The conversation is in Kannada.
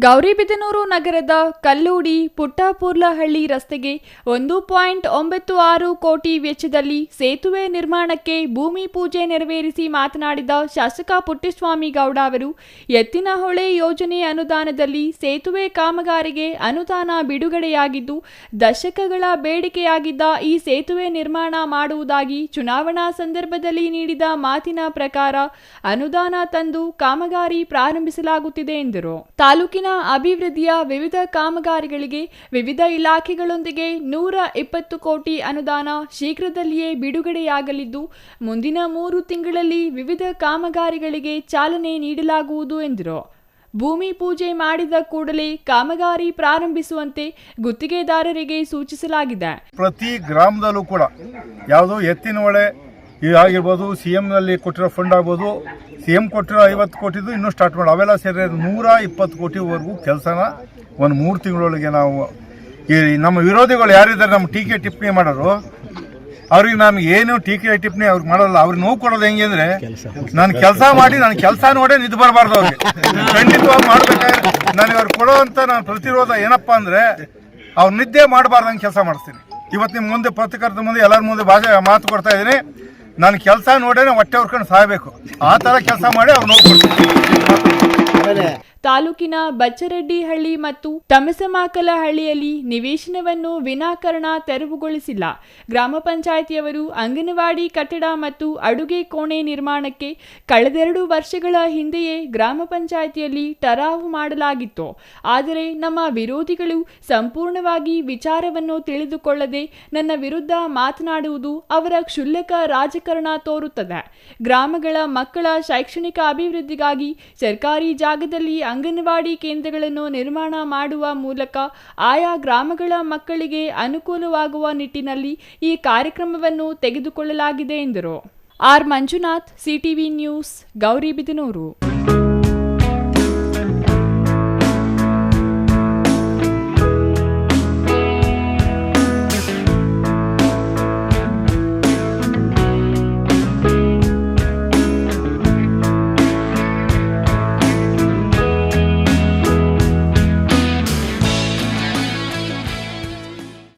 ಗೌರಿಬಿದನೂರು ನಗರದ ಕಲ್ಲೂಡಿ ಪುಟ್ಟಪೂರ್ಲಹಳ್ಳಿ ರಸ್ತೆಗೆ 1.96 ಕೋಟಿ ವೆಚ್ಚದಲ್ಲಿ ಸೇತುವೆ ನಿರ್ಮಾಣಕ್ಕೆ ಭೂಮಿ ಪೂಜೆ ನೆರವೇರಿಸಿ ಮಾತನಾಡಿದ ಶಾಸಕ ಪುಟ್ಟಸ್ವಾಮಿ ಗೌಡ ಅವರು, ಎತ್ತಿನಹೊಳೆ ಯೋಜನೆ ಅನುದಾನದಲ್ಲಿ ಸೇತುವೆ ಕಾಮಗಾರಿಗೆ ಅನುದಾನ ಬಿಡುಗಡೆಯಾಗಿದ್ದು, ದಶಕಗಳ ಬೇಡಿಕೆಯಾಗಿದ್ದ ಈ ಸೇತುವೆ ನಿರ್ಮಾಣ ಮಾಡುವುದಾಗಿ ಚುನಾವಣಾ ಸಂದರ್ಭದಲ್ಲಿ ನೀಡಿದ ಮಾತಿನ ಪ್ರಕಾರ ಅನುದಾನ ತಂದು ಕಾಮಗಾರಿ ಪ್ರಾರಂಭಿಸಲಾಗುತ್ತಿದೆ ಎಂದರು. ತಾಲೂಕಿನ ಅಭಿವೃದ್ಧಿಯ ವಿವಿಧ ಕಾಮಗಾರಿಗಳಿಗೆ ವಿವಿಧ ಇಲಾಖೆಗಳೊಂದಿಗೆ 120 ಕೋಟಿ ಅನುದಾನ ಶೀಘ್ರದಲ್ಲಿಯೇ ಬಿಡುಗಡೆಯಾಗಲಿದ್ದು, ಮುಂದಿನ 3 ತಿಂಗಳಲ್ಲಿ ವಿವಿಧ ಕಾಮಗಾರಿಗಳಿಗೆ ಚಾಲನೆ ನೀಡಲಾಗುವುದು ಎಂದರು. ಭೂಮಿ ಪೂಜೆ ಮಾಡಿದ ಕೂಡಲೇ ಕಾಮಗಾರಿ ಪ್ರಾರಂಭಿಸುವಂತೆ ಗುತ್ತಿಗೆದಾರರಿಗೆ ಸೂಚಿಸಲಾಗಿದೆ. ಪ್ರತಿ ಗ್ರಾಮದಲ್ಲೂ ಕೂಡ ಯಾವುದೋ ಎತ್ತಿನಹೊಳೆ ಆಗಿರ್ಬೋದು, CM ನಲ್ಲಿ ಕೊಟ್ಟಿರೋ ಫಂಡ್ ಆಗ್ಬೋದು, CM ಕೊಟ್ಟಿರೋ 50 ಕೋಟಿದು ಇನ್ನೂ ಸ್ಟಾರ್ಟ್ ಮಾಡಿ ಅವೆಲ್ಲ ಸೇರಿ 120 ಕೋಟಿವರೆಗೂ ಕೆಲಸನ ಒಂದು 3 ತಿಂಗಳೊಳಗೆ ನಾವು ಈ ನಮ್ಮ ವಿರೋಧಿಗಳು ಯಾರಿದ್ದಾರೆ, ನಮ್ಮ ಟೀಕೆ ಟಿಪ್ಪಣಿ ಮಾಡೋರು, ಅವ್ರಿಗೆ ನಾನು ಏನು ಟೀಕೆ ಟಿಪ್ಪಣಿ ಅವ್ರಿಗೆ ಮಾಡೋಲ್ಲ. ಅವ್ರಿಗೆ ನೋವು ಕೊಡೋದು ಹೆಂಗೆ ಅಂದರೆ, ನಾನು ಕೆಲಸ ಮಾಡಿ ನನ್ನ ಕೆಲಸ ನೋಡೇ ನಿದ್ದು ಬರಬಾರ್ದು. ಅವ್ರಿಗೆ ಖಂಡಿತವಾಗಿ ಮಾಡಬೇಕಾದ್ರೆ ನಾನು ಇವ್ರಿಗೆ ಕೊಡೋವಂಥ ನಾನು ಪ್ರತಿರೋಧ ಏನಪ್ಪ ಅಂದರೆ, ಅವ್ರು ನಿದ್ದೆ ಮಾಡಬಾರ್ದಂಗೆ ಕೆಲಸ ಮಾಡಿಸ್ತೀನಿ. ಇವತ್ತು ನಿಮ್ಮ ಮುಂದೆ ಪತ್ರಕರ್ತರ ಮುಂದೆ ಎಲ್ಲರ ಮುಂದೆ ಮಾತು ಕೊಡ್ತಾ ಇದ್ದೀನಿ, ನಾನು ಕೆಲಸ ನೋಡೇನೆ ಹೊಟ್ಟೆ ಹೊರ್ಕೊಂಡು ಸಾಯಬೇಕು, ಆ ಥರ ಕೆಲಸ ಮಾಡಿ ಅವ್ರು ನೋಡ್ಕೊಡ್ತೀನಿ. ತಾಲೂಕಿನ ಬಚ್ಚರೆಡ್ಡಿಹಳ್ಳಿ ಮತ್ತು ತಮಸಮಾಕಲಹಳ್ಳಿಯಲ್ಲಿ ನಿವೇಶನವನ್ನು ವಿನಾಕಾರಣ ತೆರವುಗೊಳಿಸಿಲ್ಲ. ಗ್ರಾಮ ಪಂಚಾಯಿತಿಯವರು ಅಂಗನವಾಡಿ ಕಟ್ಟಡ ಮತ್ತು ಅಡುಗೆ ಕೋಣೆ ನಿರ್ಮಾಣಕ್ಕೆ ಕಳೆದ 2 ವರ್ಷಗಳ ಹಿಂದೆಯೇ ಗ್ರಾಮ ಪಂಚಾಯಿತಿಯಲ್ಲಿ ಟರಾವು ಮಾಡಲಾಗಿತ್ತು. ಆದರೆ ನಮ್ಮ ವಿರೋಧಿಗಳು ಸಂಪೂರ್ಣವಾಗಿ ವಿಚಾರವನ್ನು ತಿಳಿದುಕೊಳ್ಳದೆ ನನ್ನ ವಿರುದ್ಧ ಮಾತನಾಡುವುದು ಅವರ ಕ್ಷುಲ್ಲಕ ರಾಜಕಾರಣ ತೋರುತ್ತದೆ. ಗ್ರಾಮಗಳ ಮಕ್ಕಳ ಶೈಕ್ಷಣಿಕ ಅಭಿವೃದ್ಧಿಗಾಗಿ ಸರ್ಕಾರಿ ಜಾಗದಲ್ಲಿ ಅಂಗನವಾಡಿ ಕೇಂದ್ರಗಳನ್ನು ನಿರ್ಮಾಣ ಮಾಡುವ ಮೂಲಕ ಆಯಾ ಗ್ರಾಮಗಳ ಮಕ್ಕಳಿಗೆ ಅನುಕೂಲವಾಗುವ ನಿಟ್ಟಿನಲ್ಲಿ ಈ ಕಾರ್ಯಕ್ರಮವನ್ನು ತೆಗೆದುಕೊಳ್ಳಲಾಗಿದೆ ಎಂದರು. R Manjunath, CTV news, Gauribidanur.